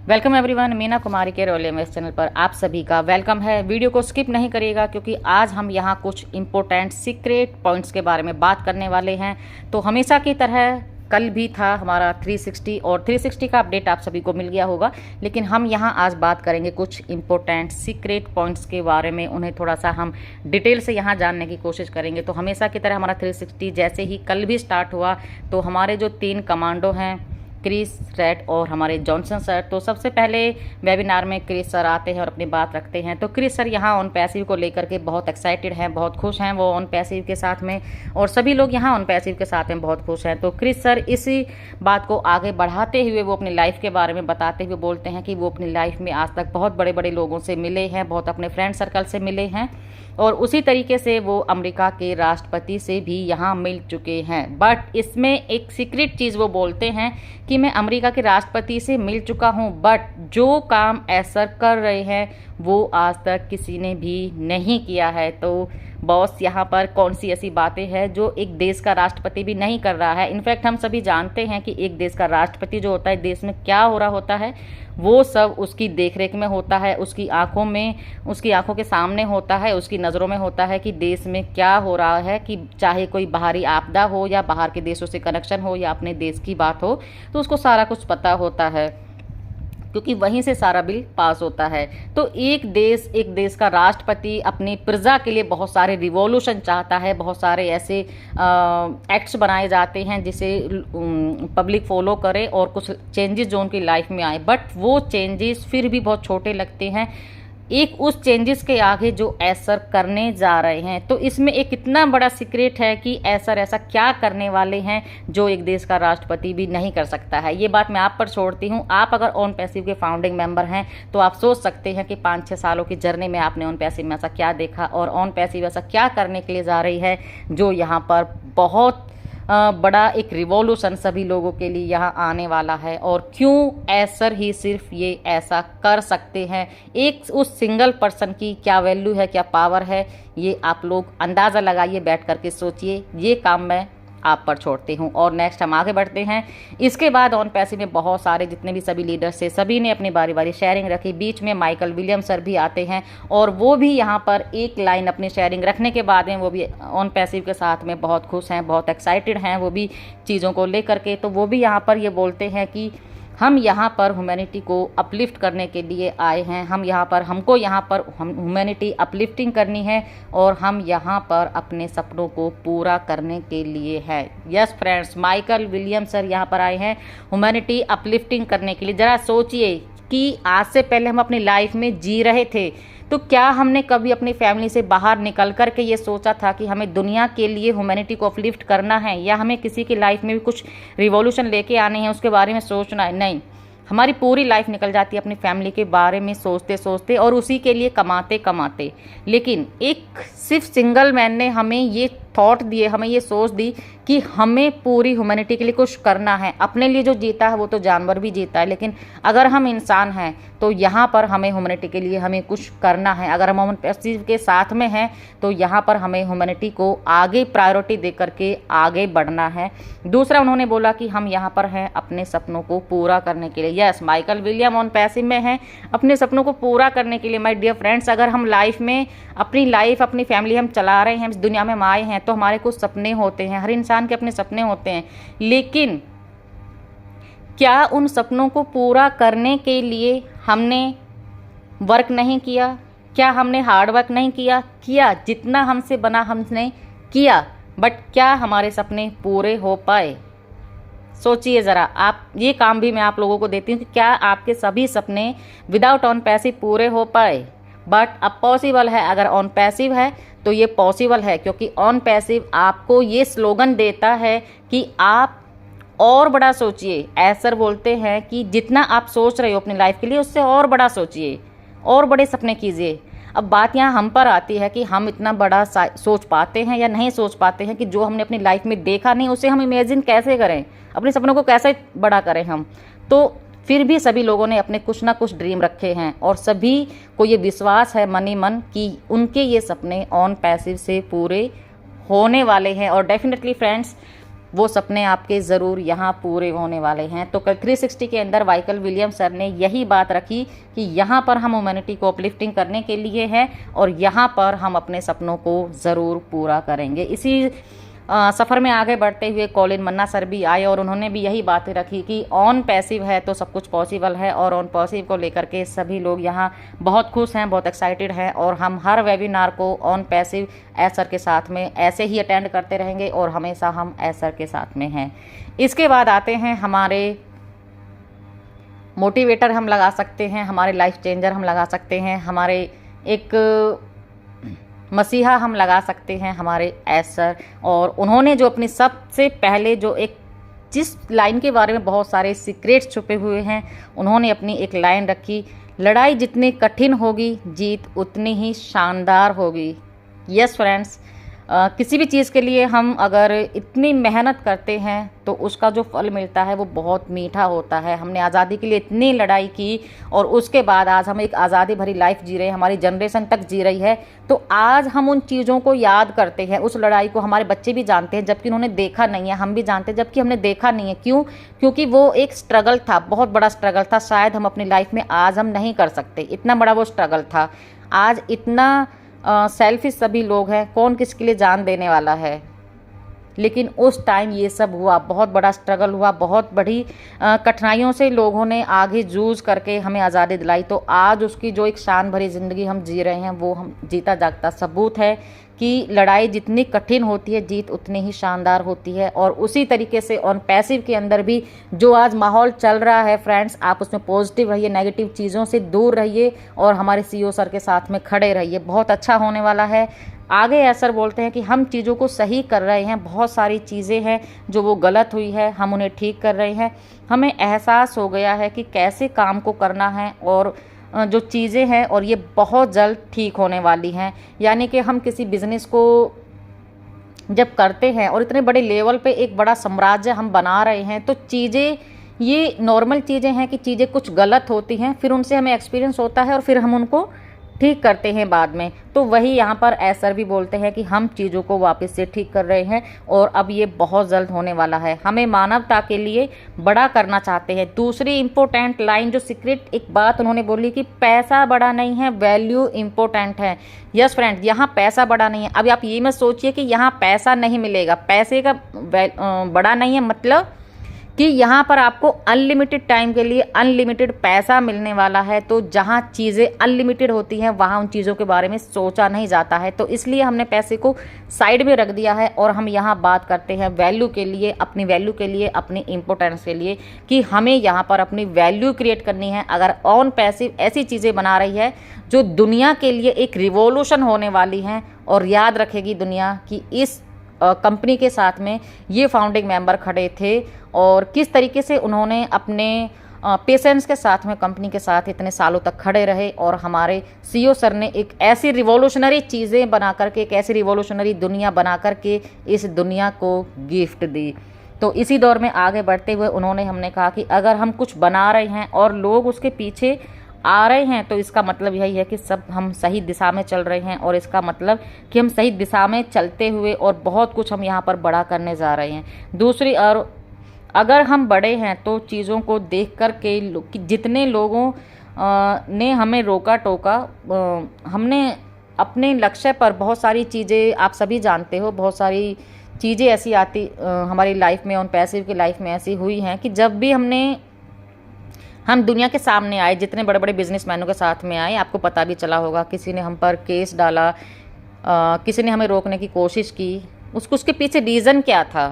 Welcome everyone, Meena Kumari के royal MS channel पर आप सभी का वेलकम है। वीडियो को स्किप नहीं करिएगा क्योंकि आज हम यहाँ कुछ इंपॉर्टेंट सीक्रेट पॉइंट्स के बारे में बात करने वाले हैं। तो हमेशा की तरह कल भी था हमारा 360 और 360 का अपडेट आप सभी को मिल गया होगा, लेकिन हम यहाँ आज बात करेंगे कुछ इंपॉर्टेंट सीक्रेट पॉइंट्स के बारे में। उन्हें थोड़ा सा हम डिटेल से यहाँ जानने की कोशिश करेंगे। तो हमेशा की तरह हमारा 360 जैसे ही कल भी स्टार्ट हुआ तो हमारे जो 3 कमांडो हैं, क्रिस, रैट और हमारे जॉनसन सर, तो सबसे पहले वेबिनार में क्रिस सर आते हैं और अपनी बात रखते हैं। तो क्रिस सर यहाँ ऑन पैसिव को लेकर के बहुत एक्साइटेड हैं, बहुत खुश हैं वो ऑन पैसिव के साथ में, और सभी लोग यहाँ ऑन पैसिव के साथ में बहुत खुश हैं। तो क्रिस सर इसी बात को आगे बढ़ाते हुए वो अपनी लाइफ के बारे में बताते हुए बोलते हैं कि वो अपनी लाइफ में आज तक बहुत बड़े बड़े लोगों से मिले हैं, बहुत अपने फ्रेंड सर्कल से मिले हैं, और उसी तरीके से वो अमेरिका के राष्ट्रपति से भी यहाँ मिल चुके हैं। बट इसमें एक सीक्रेट चीज़ वो बोलते हैं कि मैं अमेरिका के राष्ट्रपति से मिल चुका हूँ, बट जो काम ऐसा कर रहे हैं वो आज तक किसी ने भी नहीं किया है। तो बॉस यहाँ पर कौन सी ऐसी बातें हैं जो एक देश का राष्ट्रपति भी नहीं कर रहा है। इनफैक्ट हम सभी जानते हैं कि एक देश का राष्ट्रपति जो होता है, देश में क्या हो रहा होता है वो सब उसकी देखरेख में होता है, उसकी आंखों में, उसकी आंखों के सामने होता है, उसकी नज़रों में होता है कि देश में क्या हो रहा है। कि चाहे कोई बाहरी आपदा हो या बाहर के देशों से कनेक्शन हो या अपने देश की बात हो, तो उसको सारा कुछ पता होता है क्योंकि वहीं से सारा बिल पास होता है। तो एक देश का राष्ट्रपति अपनी प्रजा के लिए बहुत सारे रिवॉल्यूशन चाहता है, बहुत सारे ऐसे एक्ट्स बनाए जाते हैं जिसे पब्लिक फॉलो करे और कुछ चेंजेस जो उनकी लाइफ में आए, बट वो चेंजेस फिर भी बहुत छोटे लगते हैं एक उस चेंजेस के आगे जो ऐसर करने जा रहे हैं। तो इसमें एक इतना बड़ा सीक्रेट है कि ऐसर ऐसा क्या करने वाले हैं जो एक देश का राष्ट्रपति भी नहीं कर सकता है। ये बात मैं आप पर छोड़ती हूँ। आप अगर ऑन पैसिव के फाउंडिंग मेंबर हैं तो आप सोच सकते हैं कि 5-6 सालों की जर्नी में आपने ऑन पैसिव में ऐसा क्या देखा और ऑन पैसिव ऐसा क्या करने के लिए जा रही है जो यहाँ पर बहुत बड़ा एक रिवॉल्यूशन सभी लोगों के लिए यहाँ आने वाला है। और क्यों ऐसर ही सिर्फ ये ऐसा कर सकते हैं, एक उस सिंगल पर्सन की क्या वैल्यू है, क्या पावर है, ये आप लोग अंदाज़ा लगाइए, बैठ करके सोचिए। ये काम मैं आप पर छोड़ती हूँ और नेक्स्ट हम आगे बढ़ते हैं। इसके बाद ऑन पैसिव में बहुत सारे जितने भी सभी लीडर्स थे सभी ने अपनी बारी बारी शेयरिंग रखी। बीच में माइकल विलियम सर भी आते हैं और वो भी यहाँ पर एक लाइन अपनी शेयरिंग रखने के बाद में वो भी ऑन पैसिव के साथ में बहुत खुश हैं, बहुत एक्साइटेड हैं वो भी चीज़ों को लेकर के। तो वो भी यहाँ पर ये बोलते हैं कि हम यहाँ पर ह्यूमैनिटी को अपलिफ्ट करने के लिए आए हैं, हमको यहाँ पर ह्यूमैनिटी अपलिफ्टिंग करनी है और हम यहाँ पर अपने सपनों को पूरा करने के लिए है। Yes friends, Michael William sir यहाँ पर आए हैं ह्यूमैनिटी अपलिफ्टिंग करने के लिए। ज़रा सोचिए कि आज से पहले हम अपनी लाइफ में जी रहे थे तो क्या हमने कभी अपनी फैमिली से बाहर निकल कर के ये सोचा था कि हमें दुनिया के लिए ह्यूमैनिटी को अपलिफ्ट करना है या हमें किसी की लाइफ में भी कुछ रिवॉल्यूशन लेके आने हैं उसके बारे में सोचना है? नहीं, हमारी पूरी लाइफ निकल जाती है अपनी फैमिली के बारे में सोचते सोचते और उसी के लिए कमाते कमाते। लेकिन एक सिर्फ सिंगल मैन ने हमें ये थॉट दिए, हमें ये सोच दी कि हमें पूरी ह्यूमैनिटी के लिए कुछ करना है। अपने लिए जो जीता है वो तो जानवर भी जीता है, लेकिन अगर हम इंसान हैं तो यहाँ पर हमें ह्यूमैनिटी के लिए हमें कुछ करना है। अगर हम ऑन पैसिव के साथ में हैं तो यहाँ पर हमें ह्यूमैनिटी को आगे प्रायोरिटी दे करके आगे बढ़ना है। दूसरा उन्होंने बोला कि हम यहाँ पर हैं अपने सपनों को पूरा करने के लिए। Yes, Michael William on passive में हैं अपने सपनों को पूरा करने के लिए। माय डियर फ्रेंड्स, अगर हम लाइफ में अपनी फैमिली हम चला रहे हैं, इस दुनिया में हम आए हैं तो हमारे कुछ सपने होते हैं, हर इंसान के अपने सपने होते हैं, लेकिन क्या उन सपनों को पूरा करने के लिए हमने वर्क नहीं किया? क्या हमने हार्ड वर्क नहीं किया? जितना हमसे बना हमने किया, बट क्या हमारे सपने पूरे हो पाए? सोचिए ज़रा आप। ये काम भी मैं आप लोगों को देती हूँ कि क्या आपके सभी सपने विदाउट ऑन पैसिव पूरे हो पाए? बट अब पॉसिबल है। अगर ऑन पैसिव है तो ये पॉसिबल है क्योंकि ऑन पैसिव आपको ये स्लोगन देता है कि आप और बड़ा सोचिए। ऐसर बोलते हैं कि जितना आप सोच रहे हो अपनी लाइफ के लिए उससे और बड़ा सोचिए, और बड़े सपने कीजिए। अब बात यहाँ हम पर आती है कि हम इतना बड़ा सोच पाते हैं या नहीं सोच पाते हैं कि जो हमने अपनी लाइफ में देखा नहीं उसे हम इमेजिन कैसे करें, अपने सपनों को कैसे बड़ा करें हम। तो फिर भी सभी लोगों ने अपने कुछ ना कुछ ड्रीम रखे हैं और सभी को ये विश्वास है मन ही मन कि उनके ये सपने ऑन पैसिव से पूरे होने वाले हैं। और डेफिनेटली फ्रेंड्स, वो सपने आपके ज़रूर यहाँ पूरे होने वाले हैं। तो 360 के अंदर माइकल विलियम्स सर ने यही बात रखी कि यहाँ पर हम ह्यूमैनिटी को अपलिफ्टिंग करने के लिए है और यहाँ पर हम अपने सपनों को ज़रूर पूरा करेंगे। इसी सफ़र में आगे बढ़ते हुए कॉलिन मन्ना सर भी आए और उन्होंने भी यही बातें रखी कि ऑन पैसिव है तो सब कुछ पॉसिबल है, और ऑन पैसिव को लेकर के सभी लोग यहाँ बहुत खुश हैं, बहुत एक्साइटेड हैं, और हम हर वेबिनार को ऑन पैसिव एस सर के साथ में ऐसे ही अटेंड करते रहेंगे और हमेशा हम एस सर के साथ में हैं। इसके बाद आते हैं हमारे मोटिवेटर हम लगा सकते हैं, हमारे लाइफ चेंजर हम लगा सकते हैं, हमारे एक मसीहा हम लगा सकते हैं, हमारे एस सर। और उन्होंने जो अपनी सबसे पहले जो एक जिस लाइन के बारे में बहुत सारे सीक्रेट्स छुपे हुए हैं, उन्होंने अपनी एक लाइन रखी, लड़ाई जितनी कठिन होगी जीत उतनी ही शानदार होगी। यस फ्रेंड्स, किसी भी चीज़ के लिए हम अगर इतनी मेहनत करते हैं तो उसका जो फल मिलता है वो बहुत मीठा होता है। हमने आज़ादी के लिए इतनी लड़ाई की और उसके बाद आज हम एक आज़ादी भरी लाइफ जी रहे हैं, हमारी जनरेशन तक जी रही है। तो आज हम उन चीज़ों को याद करते हैं, उस लड़ाई को हमारे बच्चे भी जानते हैं जबकि उन्होंने देखा नहीं है, हम भी जानते हैं जबकि हमने देखा नहीं है। क्यों? क्योंकि वो एक स्ट्रगल था, बहुत बड़ा स्ट्रगल था। शायद हम अपनी लाइफ में आज हम नहीं कर सकते, इतना बड़ा वो स्ट्रगल था। आज इतना सेल्फिश सभी लोग हैं, कौन किसके लिए जान देने वाला है, लेकिन उस टाइम ये सब हुआ, बहुत बड़ा स्ट्रगल हुआ, बहुत बड़ी कठिनाइयों से लोगों ने आगे जूझ करके हमें आज़ादी दिलाई। तो आज उसकी जो एक शान भरी ज़िंदगी हम जी रहे हैं वो हम जीता जागता सबूत है कि लड़ाई जितनी कठिन होती है जीत उतनी ही शानदार होती है। और उसी तरीके से ऑन पैसिव के अंदर भी जो आज माहौल चल रहा है फ्रेंड्स, आप उसमें पॉजिटिव रहिए, नेगेटिव चीज़ों से दूर रहिए और हमारे सीईओ सर के साथ में खड़े रहिए, बहुत अच्छा होने वाला है। आगे ऐसा बोलते हैं कि हम चीज़ों को सही कर रहे हैं, बहुत सारी चीज़ें हैं जो वो गलत हुई है हम उन्हें ठीक कर रहे हैं। हमें एहसास हो गया है कि कैसे काम को करना है और जो चीज़ें हैं, और ये बहुत जल्द ठीक होने वाली हैं। यानी कि हम किसी बिज़नेस को जब करते हैं और इतने बड़े लेवल पे एक बड़ा साम्राज्य हम बना रहे हैं, तो चीज़ें ये नॉर्मल चीज़ें हैं कि चीज़ें कुछ गलत होती हैं, फिर उनसे हमें एक्सपीरियंस होता है और फिर हम उनको ठीक करते हैं बाद में। तो वही यहाँ पर एसर भी बोलते हैं कि हम चीज़ों को वापस से ठीक कर रहे हैं और अब ये बहुत जल्द होने वाला है। हमें मानवता के लिए बड़ा करना चाहते हैं। दूसरी इम्पोर्टेंट लाइन जो सीक्रेट एक बात उन्होंने बोली कि पैसा बड़ा नहीं है, वैल्यू इम्पोर्टेंट है। यस फ्रेंड, यहाँ पैसा बड़ा नहीं है। अभी आप ये मत सोचिए कि यहाँ पैसा नहीं मिलेगा, पैसे का बड़ा नहीं है मतलब कि यहाँ पर आपको अनलिमिटेड टाइम के लिए अनलिमिटेड पैसा मिलने वाला है। तो जहाँ चीज़ें अनलिमिटेड होती हैं वहाँ उन चीज़ों के बारे में सोचा नहीं जाता है, तो इसलिए हमने पैसे को साइड में रख दिया है और हम यहाँ बात करते हैं वैल्यू के लिए, अपनी वैल्यू के लिए, अपनी इम्पोर्टेंस के लिए कि हमें यहाँ पर अपनी वैल्यू क्रिएट करनी है। अगर ऑन पैसिव ऐसी चीज़ें बना रही है जो दुनिया के लिए एक रिवॉल्यूशन होने वाली हैं, और याद रखेगी दुनिया कि इस कंपनी के साथ में ये फाउंडिंग मेंबर खड़े थे और किस तरीके से उन्होंने अपने पेशेंस के साथ में कंपनी के साथ इतने सालों तक खड़े रहे, और हमारे सीईओ सर ने एक ऐसी रिवॉल्यूशनरी चीज़ें बना करके, एक ऐसी रिवॉल्यूशनरी दुनिया बना करके इस दुनिया को गिफ्ट दी। तो इसी दौर में आगे बढ़ते हुए हमने कहा कि अगर हम कुछ बना रहे हैं और लोग उसके पीछे आ रहे हैं तो इसका मतलब यही है कि सब हम सही दिशा में चल रहे हैं, और इसका मतलब कि हम सही दिशा में चलते हुए और बहुत कुछ हम यहाँ पर बड़ा करने जा रहे हैं। दूसरी, और अगर हम बड़े हैं तो चीज़ों को देख कर के जितने लोगों ने हमें रोका टोका, हमने अपने लक्ष्य पर बहुत सारी चीज़ें, आप सभी जानते हो, बहुत सारी चीज़ें ऐसी आती हमारी लाइफ में, ऑन पैसिव की लाइफ में ऐसी हुई हैं कि जब भी हम दुनिया के सामने आए, जितने बड़े बड़े बिजनेसमैनों के साथ में आए, आपको पता भी चला होगा, किसी ने हम पर केस डाला, किसी ने हमें रोकने की कोशिश की। उसके पीछे रीज़न क्या था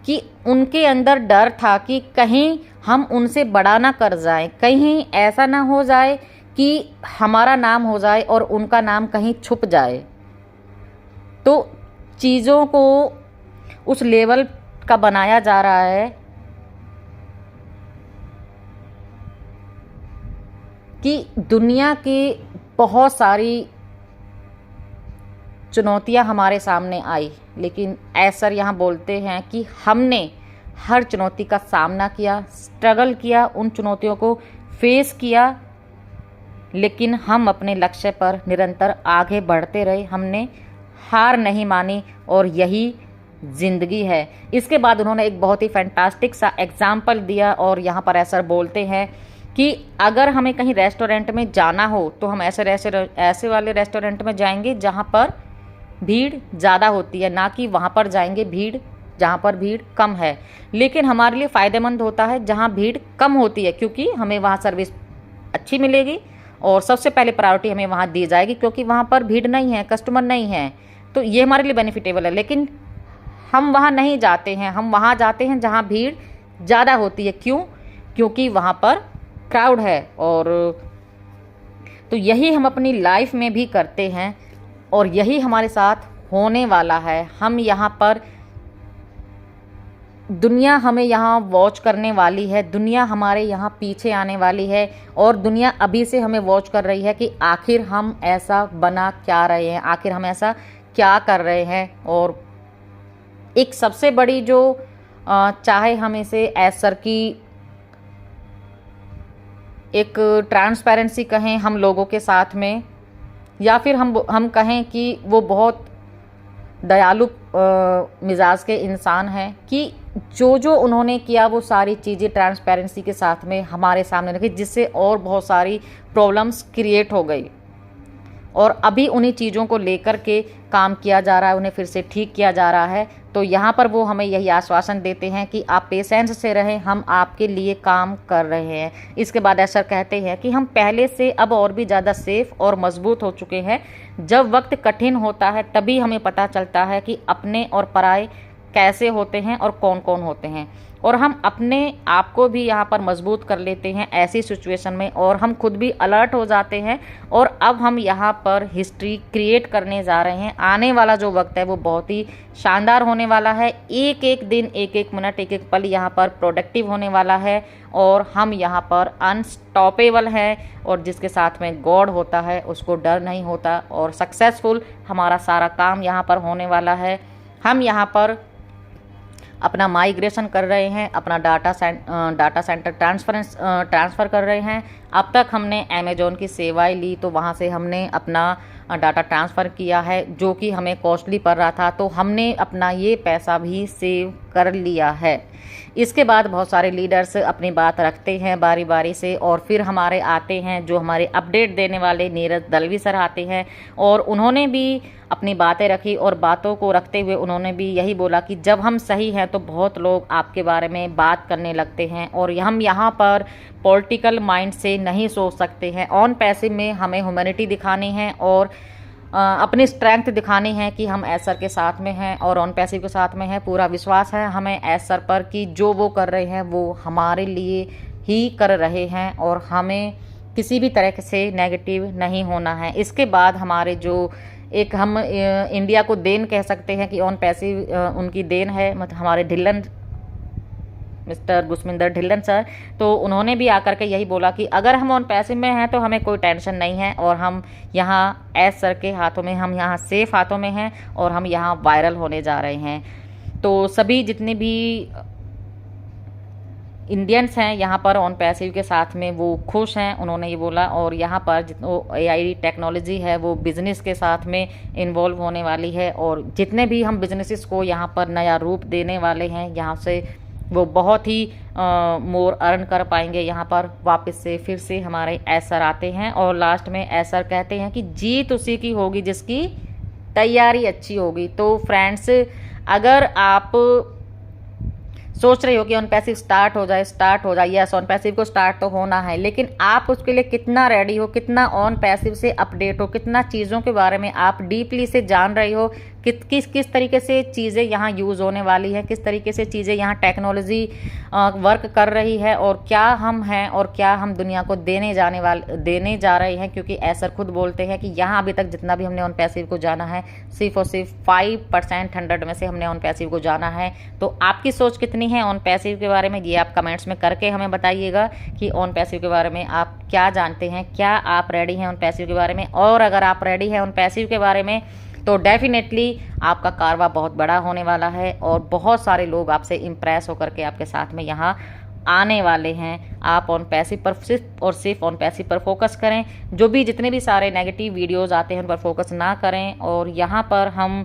कि उनके अंदर डर था कि कहीं हम उनसे बड़ा ना कर जाएं, कहीं ऐसा ना हो जाए कि हमारा नाम हो जाए और उनका नाम कहीं छुप जाए। तो चीज़ों को उस लेवल का बनाया जा रहा है कि दुनिया की बहुत सारी चुनौतियां हमारे सामने आई, लेकिन ऐसा यहाँ बोलते हैं कि हमने हर चुनौती का सामना किया, स्ट्रगल किया, उन चुनौतियों को फेस किया, लेकिन हम अपने लक्ष्य पर निरंतर आगे बढ़ते रहे, हमने हार नहीं मानी, और यही ज़िंदगी है। इसके बाद उन्होंने एक बहुत ही फैंटास्टिक सा एग्जाम्पल दिया और यहाँ पर ऐसा बोलते हैं कि अगर हमें कहीं रेस्टोरेंट में जाना हो तो हम ऐसे वाले रेस्टोरेंट में जाएंगे जहाँ पर भीड़ ज़्यादा होती है, ना कि वहाँ पर जाएंगे जहाँ पर भीड़ कम है। लेकिन हमारे लिए फ़ायदेमंद होता है जहाँ भीड़ कम होती है, क्योंकि हमें वहाँ सर्विस अच्छी मिलेगी और सबसे पहले प्रायोरिटी हमें वहाँ दी जाएगी, क्योंकि वहाँ पर भीड़ नहीं है, कस्टमर नहीं है। तो ये हमारे लिए बेनिफिटेबल है। लेकिन हम वहाँ नहीं जाते हैं, हम वहाँ जाते हैं जहाँ भीड़ ज़्यादा होती है। क्यों? क्योंकि वहाँ पर क्राउड है। और तो यही हम अपनी लाइफ में भी करते हैं और यही हमारे साथ होने वाला है। हम यहाँ पर, दुनिया हमें यहाँ वॉच करने वाली है, दुनिया हमारे यहाँ पीछे आने वाली है और दुनिया अभी से हमें वॉच कर रही है कि आखिर हम ऐसा बना क्या रहे हैं, आखिर हम ऐसा क्या कर रहे हैं। और एक सबसे बड़ी जो चाहे हम इसे एसर की एक ट्रांसपेरेंसी कहें हम लोगों के साथ में, या फिर हम कहें कि वो बहुत दयालु मिजाज के इंसान हैं कि जो उन्होंने किया वो सारी चीज़ें ट्रांसपेरेंसी के साथ में हमारे सामने रखी, जिससे और बहुत सारी प्रॉब्लम्स क्रिएट हो गई। और अभी उन्हीं चीज़ों को लेकर के काम किया जा रहा है, उन्हें फिर से ठीक किया जा रहा है। तो यहाँ पर वो हमें यही आश्वासन देते हैं कि आप पेशेंस से रहें, हम आपके लिए काम कर रहे हैं। इसके बाद ऐसा कहते हैं कि हम पहले से अब और भी ज़्यादा सेफ और मजबूत हो चुके हैं। जब वक्त कठिन होता है तभी हमें पता चलता है कि अपने और पराये कैसे होते हैं और कौन कौन होते हैं। और हम अपने आप को भी यहाँ पर मजबूत कर लेते हैं ऐसी सिचुएशन में, और हम खुद भी अलर्ट हो जाते हैं। और अब हम यहाँ पर हिस्ट्री क्रिएट करने जा रहे हैं। आने वाला जो वक्त है वो बहुत ही शानदार होने वाला है। एक एक दिन, एक एक मिनट, एक एक पल यहाँ पर प्रोडक्टिव होने वाला है और हम यहाँ पर अनस्टॉपेबल हैं। और जिसके साथ में गॉड होता है उसको डर नहीं होता और सक्सेसफुल हमारा सारा काम यहाँ पर होने वाला है। हम यहाँ पर अपना माइग्रेशन कर रहे हैं, अपना डाटा सेंटर ट्रांसफ़र कर रहे हैं। अब तक हमने अमेज़ॉन की सेवाएं ली तो वहाँ से हमने अपना डाटा ट्रांसफ़र किया है, जो कि हमें कॉस्टली पड़ रहा था। तो हमने अपना ये पैसा भी सेव कर लिया है। इसके बाद बहुत सारे लीडर्स अपनी बात रखते हैं बारी बारी से, और फिर हमारे आते हैं जो हमारे अपडेट देने वाले नीरज दलवी सर आते हैं, और उन्होंने भी अपनी बातें रखी। और बातों को रखते हुए उन्होंने भी यही बोला कि जब हम सही हैं तो बहुत लोग आपके बारे में बात करने लगते हैं, और हम यहाँ पर पॉलिटिकल माइंड से नहीं सोच सकते हैं। ऑन पैसिव में हमें ह्यूमैनिटी दिखानी है और अपनी स्ट्रेंथ दिखानी है कि हम एसर के साथ में हैं और ऑन पैसिव के साथ में हैं। पूरा विश्वास है हमें एसर पर कि जो वो कर रहे हैं वो हमारे लिए ही कर रहे हैं और हमें किसी भी तरह से नेगेटिव नहीं होना है। इसके बाद हमारे जो एक हम इंडिया को देन कह सकते हैं कि ऑन पैसिव उनकी देन है, मतलब हमारे ढिल्लन मिस्टर गुसमिंदर ढिल्लन सर, तो उन्होंने भी आकर के यही बोला कि अगर हम ऑन पैसिव में हैं तो हमें कोई टेंशन नहीं है और हम यहाँ एस सर के हाथों में, हम यहाँ सेफ हाथों में हैं और हम यहाँ वायरल होने जा रहे हैं। तो सभी जितने भी इंडियंस हैं यहाँ पर ऑन पैसिव के साथ में वो खुश हैं, उन्होंने ये बोला। और यहाँ पर जितनी AI टेक्नोलॉजी है वो बिज़नेस के साथ में इन्वॉल्व होने वाली है, और जितने भी हम बिजनेसेस को यहाँ पर नया रूप देने वाले हैं, यहाँ से वो बहुत ही मोर अर्न कर पाएंगे। यहाँ पर वापस से फिर से हमारे एसर आते हैं और लास्ट में एसर कहते हैं कि जीत उसी की होगी जिसकी तैयारी अच्छी होगी। तो फ्रेंड्स, अगर आप सोच रहे हो कि ऑन पैसिव स्टार्ट हो जाए, यस ऑन पैसिव को स्टार्ट तो होना है, लेकिन आप उसके लिए कितना रेडी हो, कितना ऑन पैसिव से अपडेट हो, कितना चीज़ों के बारे में आप डीपली से जान रहे हो, किस तरीके से चीज़ें यहाँ यूज़ होने वाली है, किस तरीके से चीज़ें यहाँ टेक्नोलॉजी वर्क कर रही है, और क्या हम हैं और क्या हम दुनिया को देने जा रहे हैं। क्योंकि एसर खुद बोलते हैं कि यहाँ अभी तक जितना भी हमने ऑन पैसिव को जाना है सिर्फ और सिर्फ 5% 100 में से हमने ऑन पैसिव को जाना है। तो आपकी सोच कितनी है ऑन पैसिव के बारे में, ये आप कमेंट्स में करके हमें बताइएगा कि ऑन पैसिव के बारे में आप क्या जानते हैं, क्या आप रेडी हैं ऑन पैसिव के बारे में। और अगर आप रेडी हैं ऑन पैसिव के बारे में तो डेफिनेटली आपका कारवा बहुत बड़ा होने वाला है और बहुत सारे लोग आपसे इम्प्रेस होकर के आपके साथ में यहाँ आने वाले हैं। आप ऑन पैसिव पर सिर्फ और सिर्फ ऑन पैसिव पर फोकस करें, जितने भी सारे नेगेटिव वीडियोस आते हैं उन पर फोकस ना करें। और यहाँ पर हम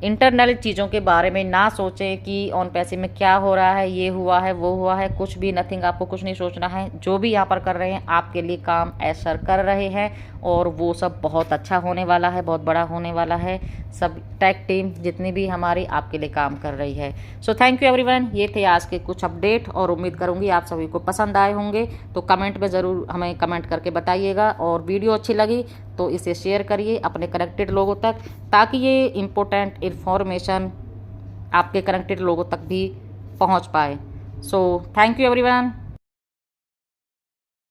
इंटरनल चीज़ों के बारे में ना सोचें कि ऑन पैसे में क्या हो रहा है, ये हुआ है, वो हुआ है, कुछ भी नथिंग। आपको कुछ नहीं सोचना है। जो भी यहाँ पर कर रहे हैं आपके लिए काम ऐसा कर रहे हैं और वो सब बहुत अच्छा होने वाला है, बहुत बड़ा होने वाला है। सब टेक टीम जितनी भी हमारी आपके लिए काम कर रही है। So thank you everyone. ये थे आज के कुछ अपडेट और उम्मीद करूँगी आप सभी को पसंद आए होंगे। तो कमेंट में ज़रूर हमें कमेंट करके बताइएगा और वीडियो अच्छी लगी तो इसे शेयर करिए अपने कनेक्टेड लोगों तक, ताकि ये इम्पोर्टेंट इन्फॉर्मेशन आपके कनेक्टेड लोगों तक भी पहुंच पाए। So thank you everyone.